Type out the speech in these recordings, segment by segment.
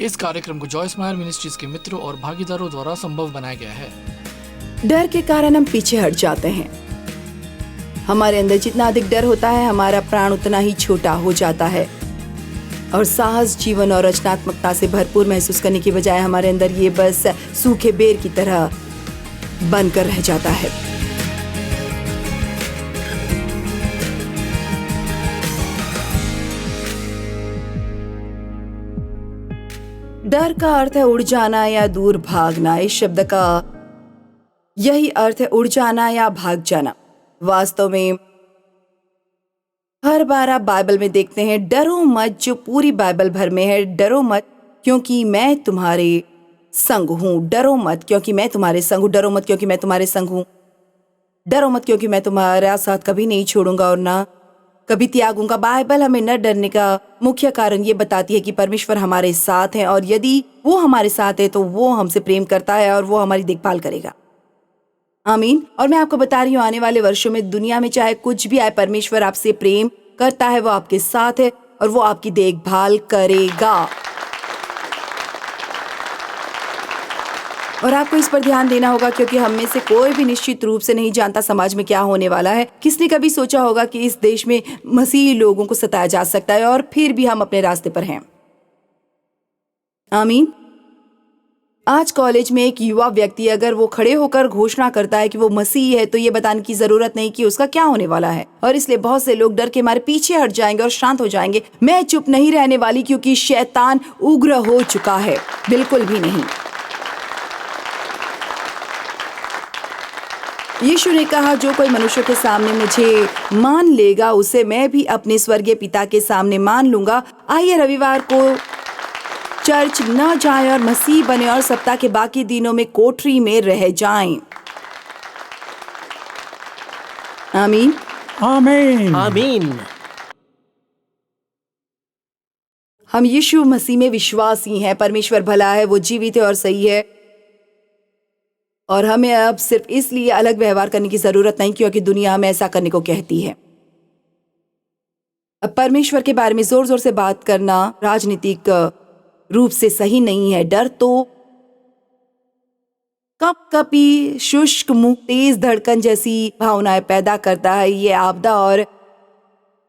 इस कार्यक्रम को जॉय स्माइल मिनिस्ट्रीज के मित्रों और भागीदारों द्वारा संभव बनाया गया है। डर के कारण हम पीछे हट जाते हैं। हमारे अंदर जितना अधिक डर होता है, हमारा प्राण उतना ही छोटा हो जाता है और साहस, जीवन और रचनात्मकता से भरपूर महसूस करने की बजाय हमारे अंदर ये बस सूखे बेर की तरह बनकर रह जाता है। डर का अर्थ है उड़ जाना या दूर भागना। इस शब्द का यही अर्थ है, उड़ जाना या भाग जाना। वास्तव में हर बार आप बाइबल में देखते हैं, डरो मत, जो पूरी बाइबल भर में है। डरो मत क्योंकि मैं तुम्हारे संग हूं। डरो मत क्योंकि मैं तुम्हारे संग हूं। डरो मत क्योंकि मैं तुम्हारे संग हूं। डरो मत क्योंकि मैं तुम्हारा साथ कभी नहीं छोड़ूंगा और ना कभी त्यागूंगा। बाइबल हमें न डरने का मुख्य कारण ये बताती है कि परमेश्वर हमारे साथ है, और यदि वो हमारे साथ है तो वो हमसे प्रेम करता है और वो हमारी देखभाल करेगा। आमीन। और मैं आपको बता रही हूँ, आने वाले वर्षों में दुनिया में चाहे कुछ भी आए, परमेश्वर आपसे प्रेम करता है, वो आपके साथ है और वो आपकी देखभाल करेगा। और आपको इस पर ध्यान देना होगा क्योंकि हम में से कोई भी निश्चित रूप से नहीं जानता समाज में क्या होने वाला है। किसने कभी सोचा होगा कि इस देश में मसीही लोगों को सताया जा सकता है, और फिर भी हम अपने रास्ते पर हैं। आमीन। आज कॉलेज में एक युवा व्यक्ति अगर वो खड़े होकर घोषणा करता है कि वो मसीही है, तो ये बताने की जरूरत नहीं कि उसका क्या होने वाला है, और इसलिए बहुत से लोग डर के मारे पीछे हट जाएंगे और शांत हो जाएंगे। मैं चुप नहीं रहने वाली क्योंकि शैतान उग्र हो चुका है। बिल्कुल भी नहीं। यीशु ने कहा, जो कोई मनुष्य के सामने मुझे मान लेगा, उसे मैं भी अपने स्वर्गीय पिता के सामने मान लूंगा। आइए रविवार को चर्च न जाएं और मसीह बने और सप्ताह के बाकी दिनों में कोठरी में रह जाएं। आमीन। आमीन। आमीन। हम यीशु मसीह में विश्वासी हैं। परमेश्वर भला है, वो जीवित है और सही है, और हमें अब सिर्फ इसलिए अलग व्यवहार करने की जरूरत नहीं क्योंकि दुनिया हमें ऐसा करने को कहती है। अब परमेश्वर के बारे में जोर जोर से बात करना राजनीतिक रूप से सही नहीं है। डर तो कपकपी, शुष्क मुंह, तेज धड़कन जैसी भावनाएं पैदा करता है। ये आपदा और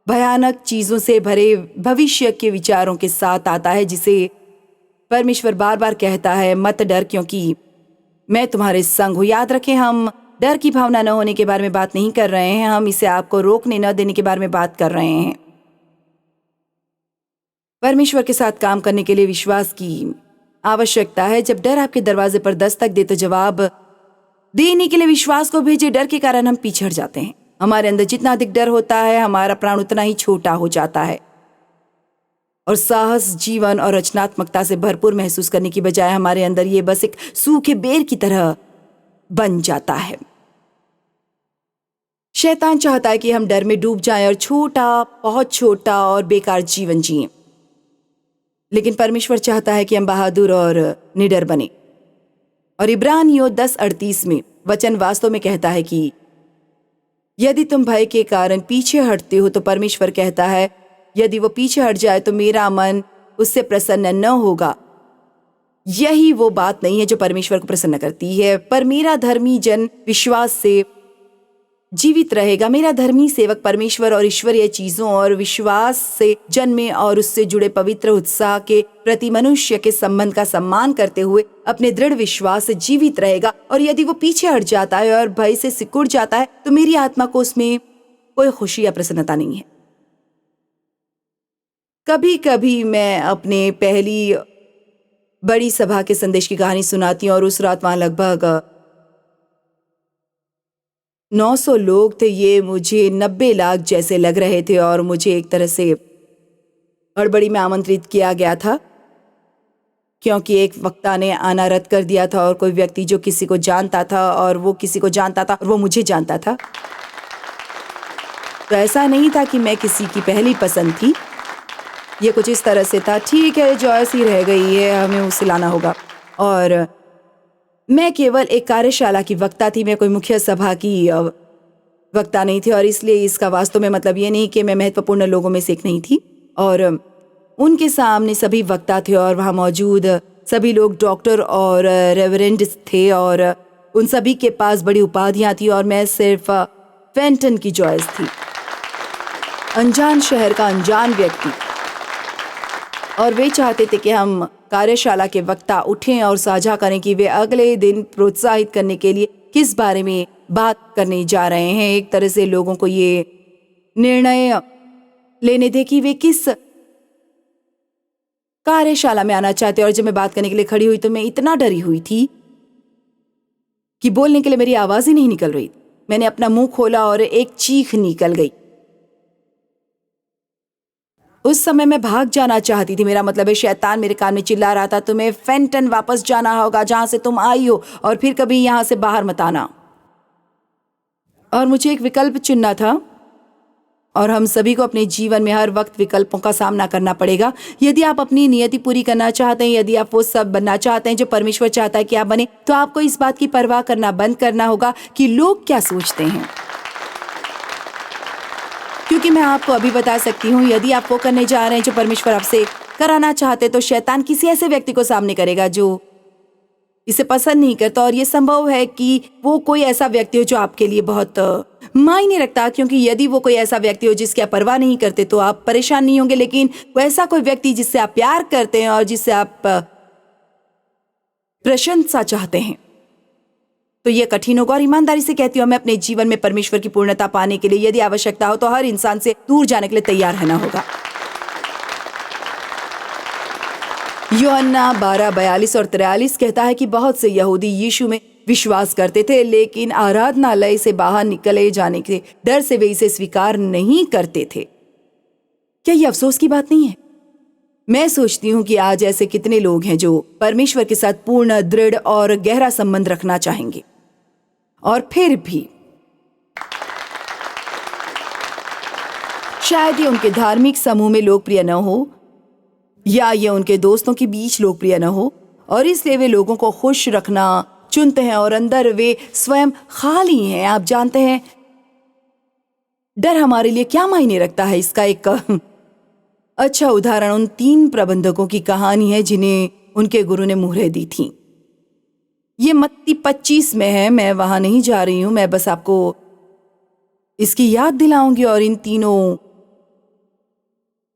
भयानक चीजों से भरे भविष्य के विचारों के साथ आता है, जिसे परमेश्वर बार बार कहता है, मत डर क्योंकि मैं तुम्हारे संग हूं। याद रखें, हम डर की भावना न होने के बारे में बात नहीं कर रहे हैं, हम इसे आपको रोकने न देने के बारे में बात कर रहे हैं। परमेश्वर के साथ काम करने के लिए विश्वास की आवश्यकता है। जब डर आपके दरवाजे पर दस्तक दे तो जवाब देने के लिए विश्वास को भेजे। डर के कारण हम पीछे हट जाते हैं। हमारे अंदर जितना अधिक डर होता है, हमारा प्राण उतना ही छोटा हो जाता है और साहस, जीवन और रचनात्मकता से भरपूर महसूस करने की बजाय हमारे अंदर ये बस एक सूखे बेर की तरह बन जाता है। शैतान चाहता है कि हम डर में डूब जाएं और छोटा, बहुत छोटा और बेकार जीवन जिएं, लेकिन परमेश्वर चाहता है कि हम बहादुर और निडर बने। और इब्रानियों 10:38 में वचन वास्तव में कहता है कि यदि तुम भय के कारण पीछे हटते हो तो परमेश्वर कहता है, यदि वो पीछे हट जाए तो मेरा मन उससे प्रसन्न न होगा। यही वो बात नहीं है जो परमेश्वर को प्रसन्न करती है। पर मेरा धर्मी जन विश्वास से जीवित रहेगा। मेरा धर्मी सेवक परमेश्वर और ईश्वरीय चीजों और विश्वास से जन्मे और उससे जुड़े पवित्र उत्साह के प्रति मनुष्य के संबंध का सम्मान करते हुए अपने दृढ़ विश्वास से जीवित रहेगा। और यदि वो पीछे हट जाता है और भय से सिकुड़ जाता है तो मेरी आत्मा को उसमें कोई खुशी या प्रसन्नता नहीं है। कभी कभी मैं अपने पहली बड़ी सभा के संदेश की कहानी सुनाती हूँ, और उस रात वहां लगभग 900 लोग थे। ये मुझे 90 लाख जैसे लग रहे थे, और मुझे एक तरह से हड़बड़ी में आमंत्रित किया गया था क्योंकि एक वक्ता ने आना रद्द कर दिया था, और कोई व्यक्ति जो किसी को जानता था और वो किसी को जानता था और वो मुझे जानता था। तो ऐसा नहीं था कि मैं किसी की पहली पसंद थी। ये कुछ इस तरह से था, ठीक है जॉयस ही रह गई है, हमें उसे लाना होगा। और मैं केवल एक कार्यशाला की वक्ता थी, मैं कोई मुख्य सभा की वक्ता नहीं थी, और इसलिए इसका वास्तव में मतलब ये नहीं कि मैं महत्वपूर्ण लोगों में से एक नहीं थी। और उनके सामने सभी वक्ता थे और वहाँ मौजूद सभी लोग डॉक्टर और रेवरेंड थे और उन सभी के पास बड़ी उपाधियां थी और मैं सिर्फ फेंटन की जॉयस थी, अनजान शहर का अनजान व्यक्ति। और वे चाहते थे कि हम कार्यशाला के वक्ता उठें और साझा करें कि वे अगले दिन प्रोत्साहित करने के लिए किस बारे में बात करने जा रहे हैं। एक तरह से लोगों को ये निर्णय लेने थे कि वे किस कार्यशाला में आना चाहते। और जब मैं बात करने के लिए खड़ी हुई तो मैं इतना डरी हुई थी कि बोलने के लिए मेरी आवाज ही नहीं निकल रही। मैंने अपना मुंह खोला और एक चीख निकल गई। उस समय मैं भाग जाना चाहती थी, मेरा मतलब है शैतान मेरे कान में चिल्ला रहा था, तुम्हें फेंटन वापस जाना होगा जहां से तुम आई हो और फिर कभी यहां से बाहर मत आना। और मुझे एक विकल्प चुनना था और हम सभी को अपने जीवन में हर वक्त विकल्पों का सामना करना पड़ेगा। यदि आप अपनी नियति पूरी करना चाहते हैं, यदि आप वो सब बनना चाहते हैं जो परमेश्वर चाहता है कि आप बने, तो आपको इस बात की परवाह करना बंद करना होगा कि लोग क्या सोचते हैं। क्योंकि मैं आपको अभी बता सकती हूँ, यदि आप वो करने जा रहे हैं जो परमेश्वर आपसे कराना चाहते, तो शैतान किसी ऐसे व्यक्ति को सामने करेगा जो इसे पसंद नहीं करता। और ये संभव है कि वो कोई ऐसा व्यक्ति हो जो आपके लिए बहुत मायने रखता, क्योंकि यदि वो कोई ऐसा व्यक्ति हो जिसकी आप परवाह नहीं करते तो आप परेशान नहीं होंगे। लेकिन वो ऐसा कोई व्यक्ति जिससे आप प्यार करते हैं और जिससे आप प्रशंसा चाहते हैं, तो ये कठिन होगा। और ईमानदारी से कहती हूँ, मैं अपने जीवन में परमेश्वर की पूर्णता पाने के लिए यदि आवश्यकता हो तो हर इंसान से दूर जाने के लिए तैयार रहना होगा। यूहन्ना 12:42 और 43 कहता है कि बहुत से यहूदी यीशु में विश्वास करते थे, लेकिन आराधनालय से बाहर निकले जाने के डर से वे इसे स्वीकार नहीं करते थे। क्या ये अफसोस की बात नहीं है? मैं सोचती हूँ कि आज ऐसे कितने लोग हैं जो परमेश्वर के साथ पूर्ण, दृढ़ और गहरा संबंध रखना चाहेंगे, और फिर भी शायद ये उनके धार्मिक समूह में लोकप्रिय न हो, या ये उनके दोस्तों के बीच लोकप्रिय न हो, और इसलिए वे लोगों को खुश रखना चुनते हैं और अंदर वे स्वयं खाली हैं। आप जानते हैं, डर हमारे लिए क्या मायने रखता है, इसका एक अच्छा उदाहरण उन 3 प्रबंधकों की कहानी है जिन्हें उनके गुरु ने मुहरें दी थी। ये मत्ती 25 में है, मैं वहां नहीं जा रही हूं, मैं बस आपको इसकी याद दिलाऊंगी। और इन तीनों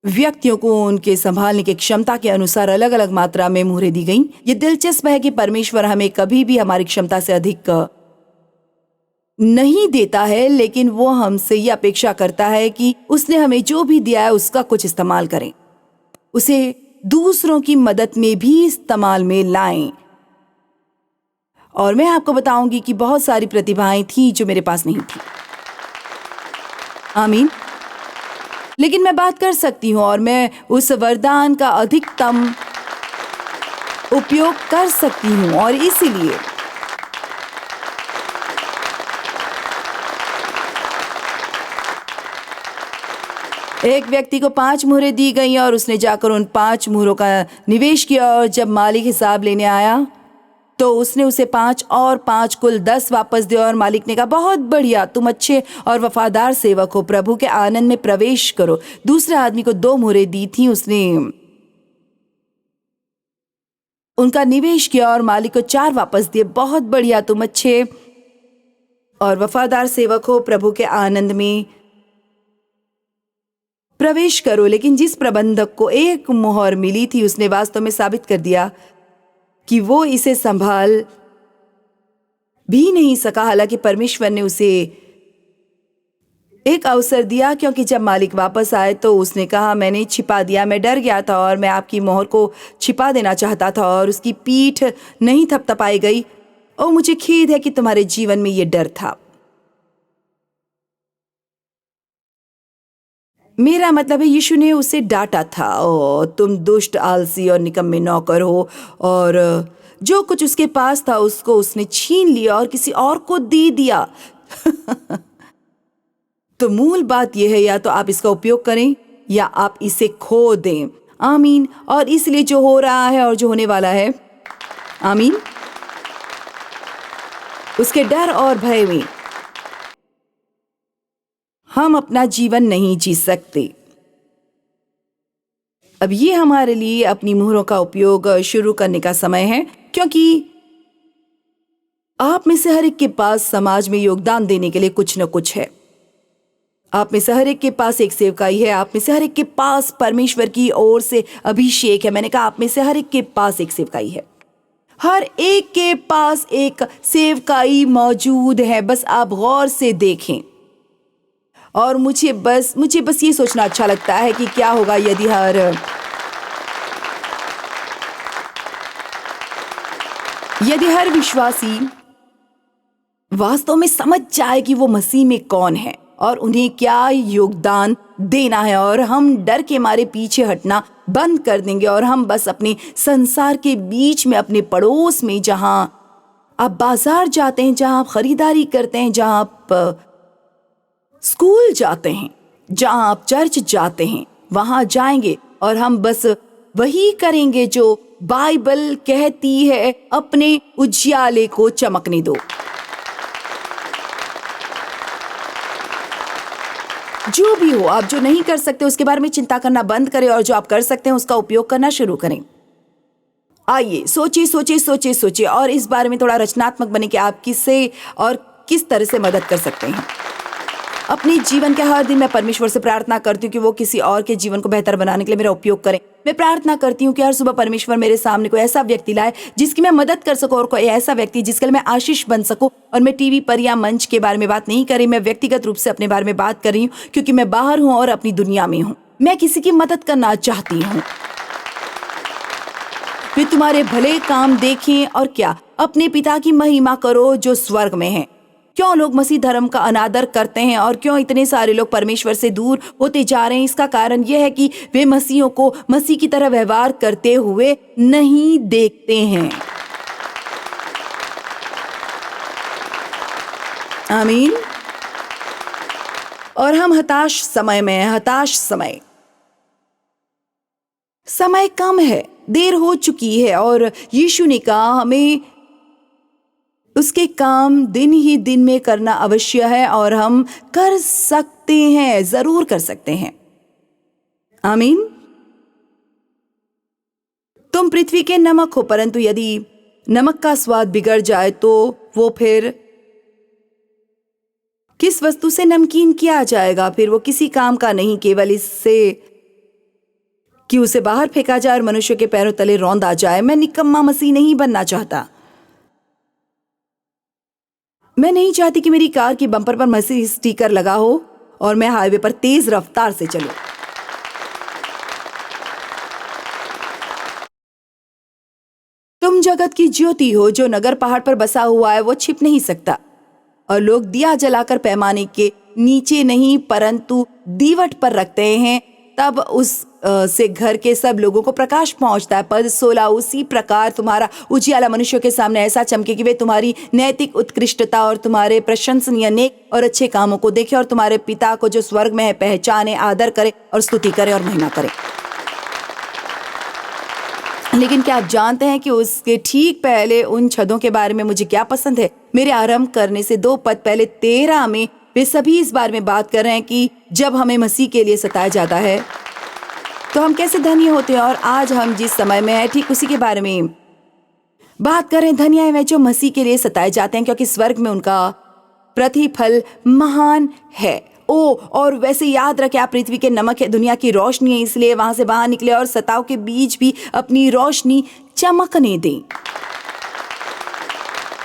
व्यक्तियों को उनके संभालने की क्षमता के अनुसार अलग अलग मात्रा में मुहरें दी गईं। ये दिलचस्प है कि परमेश्वर हमें कभी भी हमारी क्षमता से अधिक नहीं देता है, लेकिन वो हमसे ये अपेक्षा करता है कि उसने हमें जो भी दिया है उसका कुछ इस्तेमाल करें, उसे दूसरों की मदद में भी इस्तेमाल में लाएं। और मैं आपको बताऊंगी कि बहुत सारी प्रतिभाएं थी जो मेरे पास नहीं थी। आमीन। लेकिन मैं बात कर सकती हूं और मैं उस वरदान का अधिकतम उपयोग कर सकती हूं। और इसीलिए एक व्यक्ति को 5 मुहरें दी गई और उसने जाकर उन 5 मुहरों का निवेश किया, और जब मालिक हिसाब लेने आया तो उसने उसे 5 और 5 कुल 10 वापस दिया। और मालिक ने कहा, बहुत बढ़िया, तुम अच्छे और वफादार सेवक हो, प्रभु के आनंद में प्रवेश करो। दूसरे आदमी को 2 मुहरें दी थी, उसने उनका निवेश किया और मालिक को 4 वापस दिए। बहुत बढ़िया, तुम अच्छे और वफादार सेवक हो, प्रभु के आनंद में प्रवेश करो। लेकिन जिस प्रबंधक को 1 मुहर मिली थी, उसने वास्तव में साबित कर दिया कि वो इसे संभाल भी नहीं सका। हालांकि परमेश्वर ने उसे एक अवसर दिया, क्योंकि जब मालिक वापस आए तो उसने कहा, मैंने छिपा दिया, मैं डर गया था और मैं आपकी मोहर को छिपा देना चाहता था। और उसकी पीठ नहीं थपथपाई गई। और मुझे खेद है कि तुम्हारे जीवन में ये डर था। मेरा मतलब है, यीशु ने उसे डांटा था, ओ तुम दुष्ट, आलसी और निकम्मे नौकर हो। और जो कुछ उसके पास था उसको उसने छीन लिया और किसी और को दे दिया। तो मूल बात यह है, या तो आप इसका उपयोग करें या आप इसे खो दें। आमीन। और इसलिए जो हो रहा है और जो होने वाला है, आमीन, उसके डर और भय में हम अपना जीवन नहीं जी सकते। अब ये हमारे लिए अपनी मुहरों का उपयोग शुरू करने का समय है, क्योंकि आप में से हर एक के पास समाज में योगदान देने के लिए कुछ न कुछ है। आप में से हर एक के पास एक सेवकाई है, आप में से हर एक के पास परमेश्वर की ओर से अभिषेक है। मैंने कहा आप में से हर एक के पास एक सेवकाई है, हर एक के पास एक सेवकाई मौजूद है। बस आप गौर से देखें। और मुझे बस ये सोचना अच्छा लगता है कि क्या होगा यदि हर विश्वासी वास्तव में समझ जाए कि वो मसीह में कौन है और उन्हें क्या योगदान देना है, और हम डर के मारे पीछे हटना बंद कर देंगे और हम बस अपने संसार के बीच में, अपने पड़ोस में, जहां आप बाजार जाते हैं, जहां आप खरीदारी करते हैं, जहां आप स्कूल जाते हैं, जहां आप चर्च जाते हैं, वहां जाएंगे और हम बस वही करेंगे जो बाइबल कहती है, अपने उजियाले को चमकने दो। जो भी हो, आप जो नहीं कर सकते उसके बारे में चिंता करना बंद करें और जो आप कर सकते हैं उसका उपयोग करना शुरू करें। आइए सोचिए और इस बारे में थोड़ा रचनात्मक बने कि आप किससे और किस तरह से मदद कर सकते हैं। अपने जीवन के हर दिन मैं परमेश्वर से प्रार्थना करती हूँ कि वो किसी और के जीवन को बेहतर बनाने के लिए मेरा उपयोग करें। मैं प्रार्थना करती हूँ कि हर सुबह परमेश्वर मेरे सामने कोई ऐसा व्यक्ति लाए जिसकी मैं मदद कर सकूं, और कोई ऐसा व्यक्ति जिसके लिए मैं आशीष बन सकूं। और मैं टीवी पर या मंच के बारे में बात नहीं कर रही, मैं व्यक्तिगत रूप से अपने बारे में बात कर रही हूँ, क्योंकि मैं बाहर हूँ और अपनी दुनिया में हूँ। मैं किसी की मदद करना चाहती हूँ। वे तुम्हारे भले काम देखें और क्या, अपने पिता की महिमा करो जो स्वर्ग में है। क्यों लोग मसीह धर्म का अनादर करते हैं और क्यों इतने सारे लोग परमेश्वर से दूर होते जा रहे हैं? इसका कारण यह है कि वे मसीहों को मसीह की तरह व्यवहार करते हुए नहीं देखते हैं। आमीन। और हम हताश समय में हैं, हताश समय कम है, देर हो चुकी है, और यीशु ने कहा हमें उसके काम दिन ही दिन में करना अवश्य है, और हम कर सकते हैं, जरूर कर सकते हैं। आमीन। तुम पृथ्वी के नमक हो, परंतु यदि नमक का स्वाद बिगड़ जाए तो वो फिर किस वस्तु से नमकीन किया जाएगा? फिर वो किसी काम का नहीं, केवल इससे कि उसे बाहर फेंका जाए और मनुष्य के पैरों तले रौंदा जाए। मैं निकम्मा मसीह नहीं बनना चाहता। मैं नहीं चाहती कि मेरी कार की बम्पर पर मसीह स्टिकर लगा हो और मैं हाईवे पर तेज रफ्तार से चलूं। तुम जगत की ज्योति हो। जो नगर पहाड़ पर बसा हुआ है वो छिप नहीं सकता, और लोग दिया जलाकर पैमाने के नीचे नहीं परंतु दीवट पर रखते हैं, तब उस से घर के सब लोगों को प्रकाश पहुंचता है। पद 16। उसी प्रकार तुम्हारा उजियाला मनुष्यों के सामने ऐसा चमके कि वे तुम्हारी नैतिक उत्कृष्टता और तुम्हारे प्रशंसनीय नेक और अच्छे कामों को देखें, और तुम्हारे पिता को जो स्वर्ग में है पहचाने, आदर करे और स्तुति करे और महिमा करे। लेकिन क्या आप जानते हैं कि उसके ठीक पहले उन छदों के बारे में मुझे क्या पसंद है? मेरे आरंभ करने से 2 पद पहले 13 में वे सभी इस बारे में बात कर रहे हैं कि जब हमें मसीह के लिए सताया जाता है तो हम कैसे धन्य होते हैं। और आज हम जिस समय में है ठीक उसी के बारे में बात कर रहे हैं। धन्य है वे जो मसीह के लिए सताए जाते हैं, क्योंकि स्वर्ग में उनका प्रतिफल महान है। और वैसे याद रखें, आप पृथ्वी के नमक है, दुनिया की रोशनी है, इसलिए वहां से बाहर निकले और सताव के बीच भी अपनी रोशनी चमकने दें।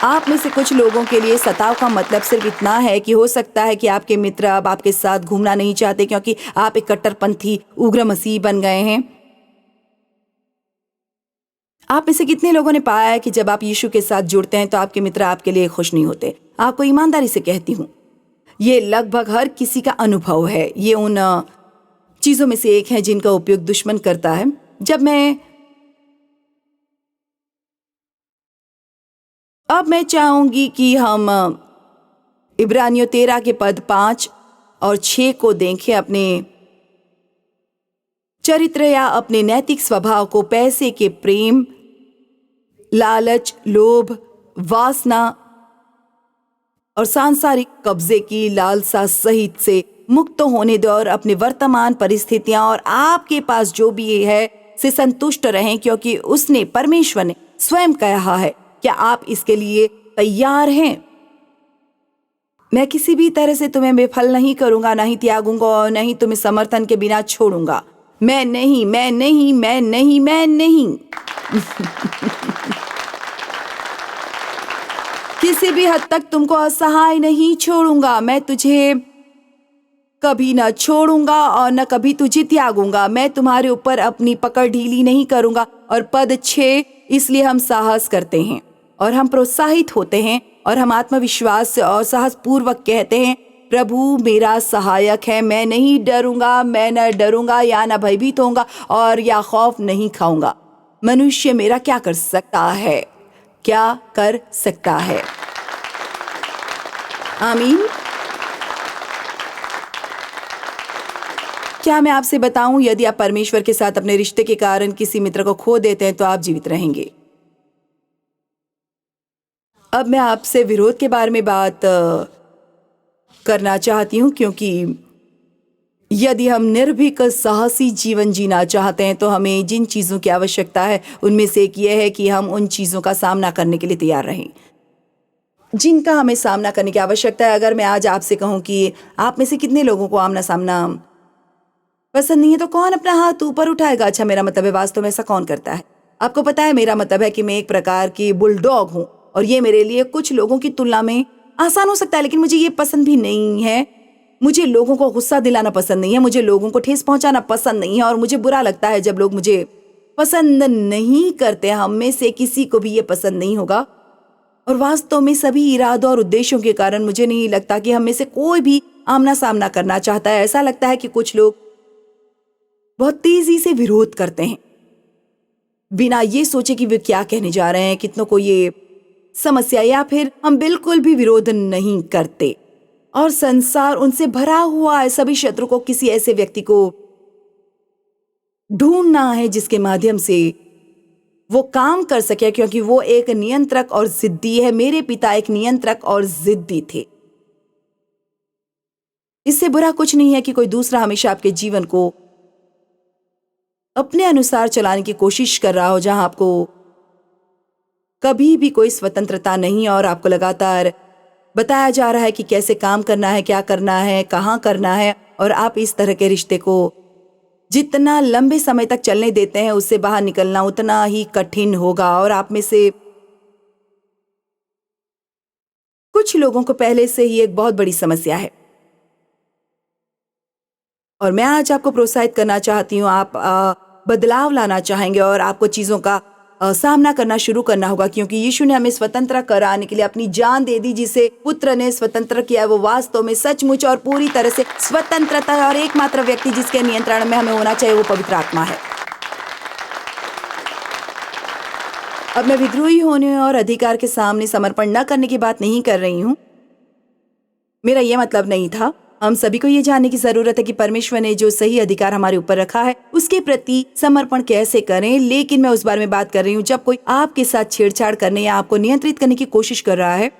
आप में से कुछ लोगों के लिए सताव का मतलब सिर्फ इतना है कि हो सकता है कि आपके मित्र अब आपके साथ घूमना नहीं चाहते क्योंकि आप एक कट्टरपंथी उग्र मसीह बन गए हैं। आप में से कितने लोगों ने पाया है कि जब आप यीशु के साथ जुड़ते हैं तो आपके मित्र आपके लिए खुश नहीं होते? आपको ईमानदारी से कहती हूँ, ये लगभग हर किसी का अनुभव है। ये उन चीजों में से एक है जिनका उपयोग दुश्मन करता है। अब मैं चाहूंगी कि हम इब्रानियों 13 के पद 5 और 6 को देखें। अपने चरित्र या अपने नैतिक स्वभाव को पैसे के प्रेम, लालच, लोभ, वासना और सांसारिक कब्जे की लालसा सहित से मुक्त होने दो और अपनी वर्तमान परिस्थितियां और आपके पास जो भी है से संतुष्ट रहें, क्योंकि उसने, परमेश्वर ने स्वयं कहा है। क्या आप इसके लिए तैयार हैं? मैं किसी भी तरह से तुम्हें विफल नहीं करूंगा, नहीं त्यागूंगा और नहीं तुम्हें समर्थन के बिना छोड़ूंगा। मैं नहीं, मैं नहीं, मैं नहीं, मैं नहीं। किसी भी हद तक तुमको असहाय नहीं छोड़ूंगा। मैं तुझे कभी न छोड़ूंगा और न कभी तुझे त्यागूंगा। मैं तुम्हारे ऊपर अपनी पकड़ ढीली नहीं करूंगा। और पद 6, इसलिए हम साहस करते हैं और हम प्रोत्साहित होते हैं और हम आत्मविश्वास से और साहस पूर्वक कहते हैं, प्रभु मेरा सहायक है, मैं नहीं डरूंगा, मैं न डरूंगा या न भयभीत होऊंगा और या खौफ नहीं खाऊंगा। मनुष्य मेरा क्या कर सकता है? क्या कर सकता है? आमीन। क्या मैं आपसे बताऊं, यदि आप परमेश्वर के साथ अपने रिश्ते के कारण किसी मित्र को खो देते हैं तो आप जीवित रहेंगे। अब मैं आपसे विरोध के बारे में बात करना चाहती हूं, क्योंकि यदि हम निर्भीक साहसी जीवन जीना चाहते हैं तो हमें जिन चीजों की आवश्यकता है उनमें से एक यह है कि हम उन चीजों का सामना करने के लिए तैयार रहें जिनका हमें सामना करने की आवश्यकता है। अगर मैं आज आपसे कहूं कि आप में से कितने लोगों को आमना सामना पसंद नहीं है, तो कौन अपना हाथ ऊपर उठाएगा? अच्छा, मेरा मतलब है वास्तव में ऐसा कौन करता है? आपको पता है, मेरा मतलब है कि मैं एक प्रकार की बुलडॉग हूं और ये मेरे लिए कुछ लोगों की तुलना में आसान हो सकता है, लेकिन मुझे ये पसंद भी नहीं है। मुझे लोगों को गुस्सा दिलाना पसंद नहीं है, मुझे लोगों को ठेस पहुंचाना पसंद नहीं है और मुझे बुरा लगता है जब लोग मुझे पसंद नहीं करते। हम में से किसी को भी ये पसंद नहीं होगा और वास्तव में सभी इरादों और उद्देश्यों के कारण मुझे नहीं लगता कि हम में से कोई भी आमना सामना करना चाहता है। ऐसा लगता है कि कुछ लोग बहुत तेजी से विरोध करते हैं बिना ये सोचे कि वे क्या कहने जा रहे हैं, कितनों को ये समस्या, या फिर हम बिल्कुल भी विरोध नहीं करते और संसार उनसे भरा हुआ है। सभी शत्रु को किसी ऐसे व्यक्ति को ढूंढना है जिसके माध्यम से वो काम कर सके, क्योंकि वो एक नियंत्रक और जिद्दी है। मेरे पिता एक नियंत्रक और जिद्दी थे। इससे बुरा कुछ नहीं है कि कोई दूसरा हमेशा आपके जीवन को अपने अनुसार चलाने की कोशिश कर रहा हो, जहां आपको कभी भी कोई स्वतंत्रता नहीं और आपको लगातार बताया जा रहा है कि कैसे काम करना है, क्या करना है, कहाँ करना है। और आप इस तरह के रिश्ते को जितना लंबे समय तक चलने देते हैं, उससे बाहर निकलना उतना ही कठिन होगा। और आप में से कुछ लोगों को पहले से ही एक बहुत बड़ी समस्या है और मैं आज आपको प्रोत्साहित करना चाहती हूँ। आप बदलाव लाना चाहेंगे और आपको चीजों का सामना करना शुरू करना होगा, क्योंकि यीशु ने हमें स्वतंत्र कराने के लिए अपनी जान दे दी। जिसे पुत्र ने स्वतंत्र किया वो वास्तव में सचमुच और पूरी तरह से स्वतंत्रता है और एकमात्र व्यक्ति जिसके नियंत्रण में हमें होना चाहिए वो पवित्र आत्मा है। अब मैं विद्रोही होने और अधिकार के सामने समर्पण न करने की बात नहीं कर रही हूं। मेरा यह मतलब नहीं था। हम सभी को ये जानने की जरूरत है कि परमेश्वर ने जो सही अधिकार हमारे ऊपर रखा है उसके प्रति समर्पण कैसे करें, लेकिन मैं उस बारे में बात कर रही हूँ जब कोई आपके साथ छेड़छाड़ करने या आपको नियंत्रित करने की कोशिश कर रहा है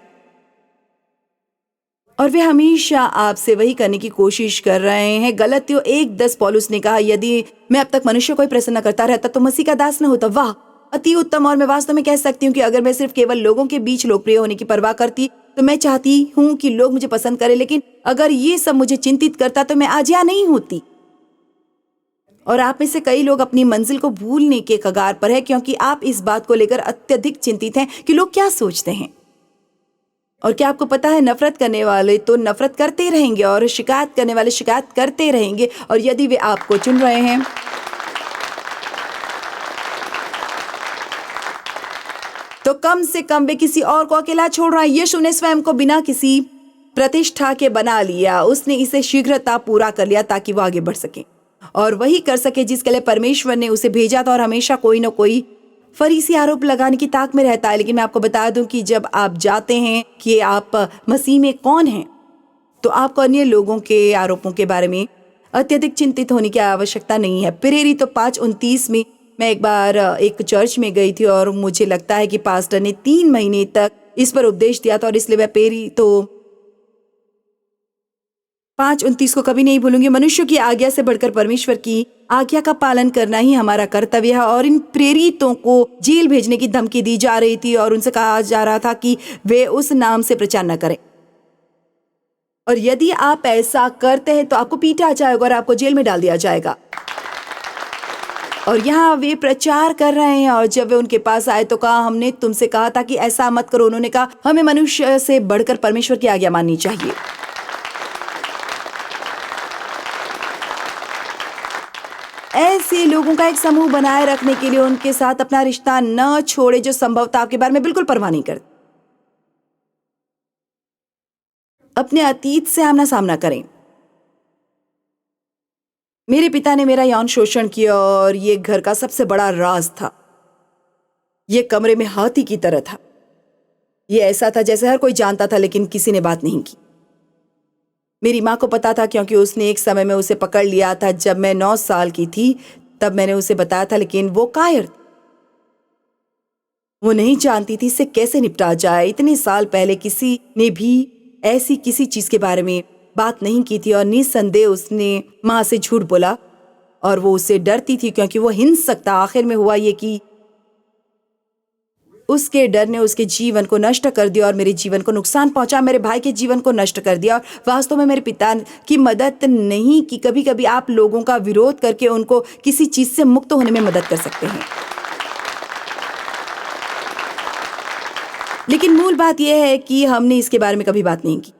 और वे हमेशा आपसे वही करने की कोशिश कर रहे हैं। गलतियों 1:10 पौलुस ने कहा, यदि मैं अब तक मनुष्य को ही प्रसन्न करता रहता तो मसीह का दास न होता। वाह, अति उत्तम। और मैं वास्तव में कह सकती हूँ कि अगर मैं सिर्फ केवल लोगों के बीच लोकप्रिय होने की परवाह करती तो मैं चाहती हूँ कि लोग मुझे पसंद करें, लेकिन अगर ये सब मुझे चिंतित करता तो मैं आज यहाँ नहीं होती। और आप में से कई लोग अपनी मंजिल को भूलने के कगार पर है, क्योंकि आप इस बात को लेकर अत्यधिक चिंतित हैं कि लोग क्या सोचते हैं। और क्या आपको पता है, नफरत करने वाले तो नफरत करते रहेंगे और शिकायत करने वाले शिकायत करते रहेंगे। और यदि वे आपको चुन रहे हैं तो कम से कम वे किसी और को अकेला छोड़ रहा है। यीशु ने स्वयं को बिना किसी प्रतिष्ठा के बना लिया। उसने इसे शीघ्रता पूरा कर लिया ताकि वो आगे बढ़ सके और वही कर सके जिसके लिए परमेश्वर ने उसे भेजा था। और हमेशा कोई न कोई फरीसी आरोप लगाने की ताक में रहता है। लेकिन मैं आपको बता दूं कि जब आप जाते हैं कि आप मसीह में कौन हैं, तो आपको अन्य लोगों के आरोपों के बारे में अत्यधिक चिंतित होने की आवश्यकता नहीं है। प्रेरित तो 5:29 में मैं एक बार एक चर्च में गई थी और मुझे लगता है कि पास्टर ने 3 महीने तक इस पर उपदेश दिया था और इसलिए मैं प्रेरित तो 5:29 को कभी नहीं भूलूंगी। मनुष्य की आज्ञा से बढ़कर परमेश्वर की आज्ञा का पालन करना ही हमारा कर्तव्य है। और इन प्रेरितों को जेल भेजने की धमकी दी जा रही थी और उनसे कहा जा रहा था कि वे उस नाम से प्रचार न करें, और यदि आप ऐसा करते हैं तो आपको पीटा जाएगा और आपको जेल में डाल दिया जाएगा। और यहाँ वे प्रचार कर रहे हैं, और जब वे उनके पास आए तो कहा, हमने तुमसे कहा था कि ऐसा मत करो। उन्होंने कहा, हमें मनुष्य से बढ़कर परमेश्वर की आज्ञा माननी चाहिए। ऐसे लोगों का एक समूह बनाए रखने के लिए उनके साथ अपना रिश्ता न छोड़े जो संभवतः आपके बारे में बिल्कुल परवाह नहीं करते। अपने अतीत से आमना सामना करें। मेरे पिता ने मेरा यौन शोषण किया और ये घर का सबसे बड़ा राज था। ये कमरे में हाथी की तरह था। ये ऐसा था जैसे हर कोई जानता था, लेकिन किसी ने बात नहीं की। मेरी माँ को पता था क्योंकि उसने एक समय में उसे पकड़ लिया था जब मैं 9 साल की थी। तब मैंने उसे बताया था, लेकिन वो कायर थी। वो नहीं जानती थी इससे कैसे निपटा जाए। इतने साल पहले किसी ने भी ऐसी किसी चीज के बारे में बात नहीं की थी, और निस्संदेह उसने माँ से झूठ बोला और वो उससे डरती थी क्योंकि वो हिंसक था। आखिर में हुआ ये कि उसके डर ने उसके जीवन को नष्ट कर दिया और मेरे जीवन को नुकसान पहुंचा, मेरे भाई के जीवन को नष्ट कर दिया। और वास्तव में मेरे पिता की मदद नहीं की। कभी कभी आप लोगों का विरोध करके उनको किसी चीज से मुक्त होने में मदद कर सकते हैं, लेकिन मूल बात यह है कि हमने इसके बारे में कभी बात नहीं की।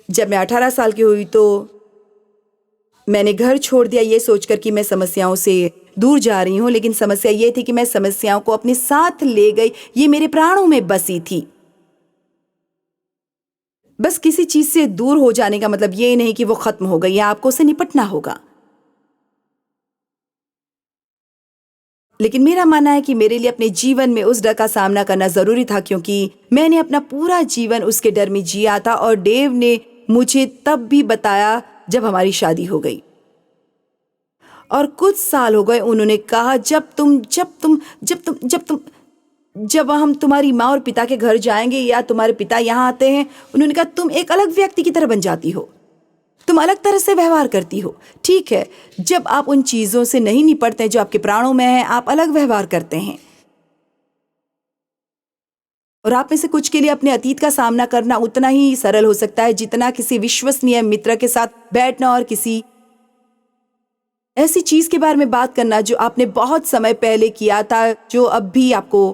जब मैं 18 साल की हुई तो मैंने घर छोड़ दिया, ये सोचकर कि मैं समस्याओं से दूर जा रही हूं, लेकिन समस्या ये थी कि मैं समस्याओं को अपने साथ ले गई। ये मेरे प्राणों में बसी थी। बस किसी चीज से दूर हो जाने का मतलब ये नहीं कि वो खत्म हो गई, या आपको उससे निपटना होगा। लेकिन मेरा मानना है कि मेरे लिए अपने जीवन में उस डर का सामना करना जरूरी था, क्योंकि मैंने अपना पूरा जीवन उसके डर में जिया था। और डेव ने मुझे तब भी बताया जब हमारी शादी हो गई और कुछ साल हो गए। उन्होंने कहा, जब हम तुम्हारी माँ और पिता के घर जाएंगे या तुम्हारे पिता यहाँ आते हैं, उन्होंने कहा, तुम एक अलग व्यक्ति की तरह बन जाती हो, तुम अलग तरह से व्यवहार करती हो। ठीक है, जब आप उन चीजों से नहीं निपटते जो आपके प्राणों में है, आप अलग व्यवहार करते हैं। और आप में से कुछ के लिए अपने अतीत का सामना करना उतना ही सरल हो सकता है जितना किसी विश्वसनीय मित्र के साथ बैठना और किसी ऐसी चीज के बारे में बात करना जो आपने बहुत समय पहले किया था, जो अब भी आपको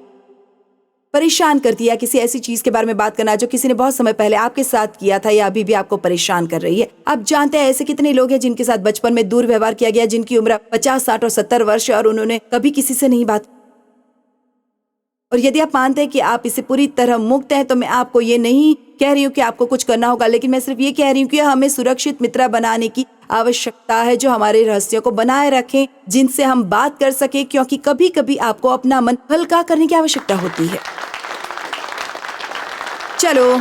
परेशान करती है। किसी ऐसी चीज के बारे में बात करना जो किसी ने बहुत समय पहले आपके साथ किया था या अभी भी आपको परेशान कर रही है। आप जानते हैं ऐसे कितने लोग हैं जिनके साथ बचपन में दुर्व्यवहार किया गया, जिनकी उम्र 50, 60 और 70 वर्ष है और उन्होंने कभी किसी से नहीं बात। और यदि आप मानते हैं कि आप इससे पूरी तरह मुक्त हैं, तो मैं आपको ये नहीं कह रही हूँ कि आपको कुछ करना होगा, लेकिन मैं सिर्फ ये कह रही हूँ कि हमें सुरक्षित मित्र बनाने की आवश्यकता है जो हमारे रहस्यों को बनाए रखें, जिनसे हम बात कर सके, क्योंकि कभी कभी आपको अपना मन हल्का करने की आवश्यकता होती है। चलो,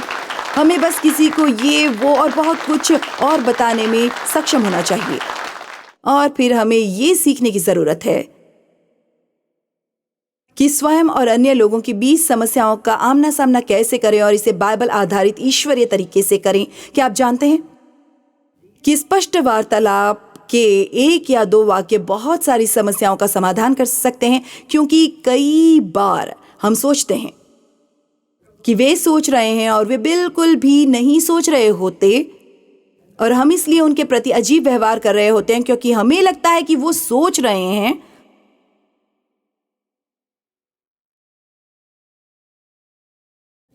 हमें बस किसी को ये वो और बहुत कुछ और बताने में सक्षम होना चाहिए, और फिर हमें ये सीखने की जरूरत है कि स्वयं और अन्य लोगों की बीच समस्याओं का आमना सामना कैसे करें, और इसे बाइबल आधारित ईश्वरीय तरीके से करें। क्या आप जानते हैं कि स्पष्ट वार्तालाप के 1 या 2 वाक्य बहुत सारी समस्याओं का समाधान कर सकते हैं, क्योंकि कई बार हम सोचते हैं कि वे सोच रहे हैं और वे बिल्कुल भी नहीं सोच रहे होते, और हम इसलिए उनके प्रति अजीब व्यवहार कर रहे होते हैं क्योंकि हमें लगता है कि वो सोच रहे हैं।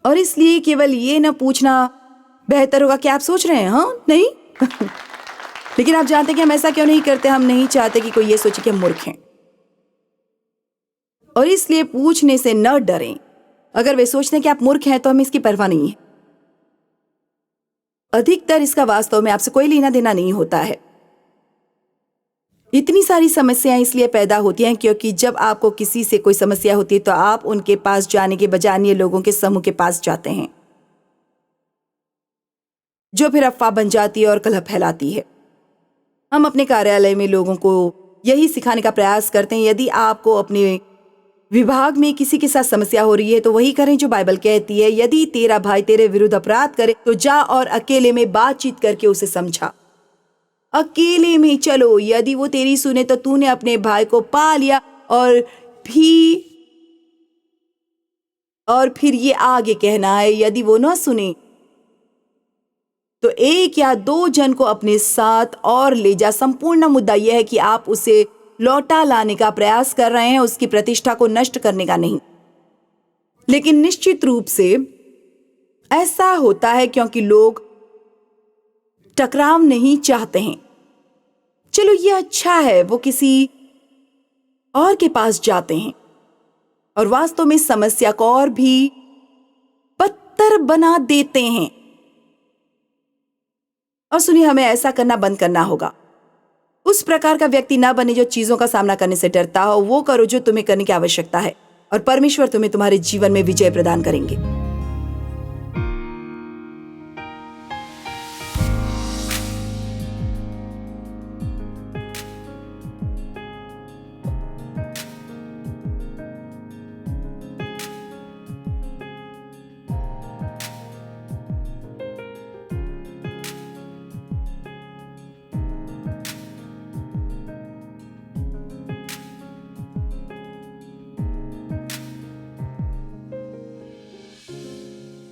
और इसलिए केवल ये ना पूछना बेहतर होगा कि आप सोच रहे हैं, हाँ नहीं। लेकिन आप जानते हैं कि हम ऐसा क्यों नहीं करते? हम नहीं चाहते कि कोई ये सोचे कि हम मूर्ख हैं, और इसलिए पूछने से न डरें। अगर वे सोचते हैं कि आप मूर्ख हैं तो हमें इसकी परवाह नहीं है। अधिकतर इसका वास्तव में आपसे कोई लेना देना नहीं होता है। इतनी सारी समस्याएं इसलिए पैदा होती हैं क्योंकि जब आपको किसी से कोई समस्या होती है तो आप उनके पास जाने के बजाय अन्य लोगों के समूह के पास जाते हैं, जो फिर अफवाह बन जाती है और कलह फैलाती है। हम अपने कार्यालय में लोगों को यही सिखाने का प्रयास करते हैं, यदि आपको अपने विभाग में किसी के साथ समस्या हो रही है तो वही करें जो बाइबल कहती है। यदि तेरा भाई तेरे विरुद्ध अपराध करे तो जा और अकेले में बातचीत करके उसे समझा। अकेले में चलो। यदि वो तेरी सुने तो तूने अपने भाई को पा लिया। और फिर ये आगे कहना है, यदि वो न सुने तो 1 या 2 जन को अपने साथ और ले जा। संपूर्ण मुद्दा यह है कि आप उसे लौटा लाने का प्रयास कर रहे हैं, उसकी प्रतिष्ठा को नष्ट करने का नहीं। लेकिन निश्चित रूप से ऐसा होता है क्योंकि लोग टकराव नहीं चाहते हैं। चलो ये अच्छा है, वो किसी और के पास जाते हैं और वास्तव में समस्या को और भी बदतर बना देते हैं। और सुनिए, हमें ऐसा करना बंद करना होगा। उस प्रकार का व्यक्ति ना बने जो चीजों का सामना करने से डरता हो। वो करो जो तुम्हें करने की आवश्यकता है और परमेश्वर तुम्हें तुम्हारे जीवन में विजय प्रदान करेंगे।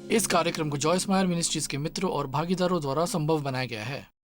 इस कार्यक्रम को जॉयस मायर मिनिस्ट्रीज के मित्रों और भागीदारों द्वारा संभव बनाया गया है।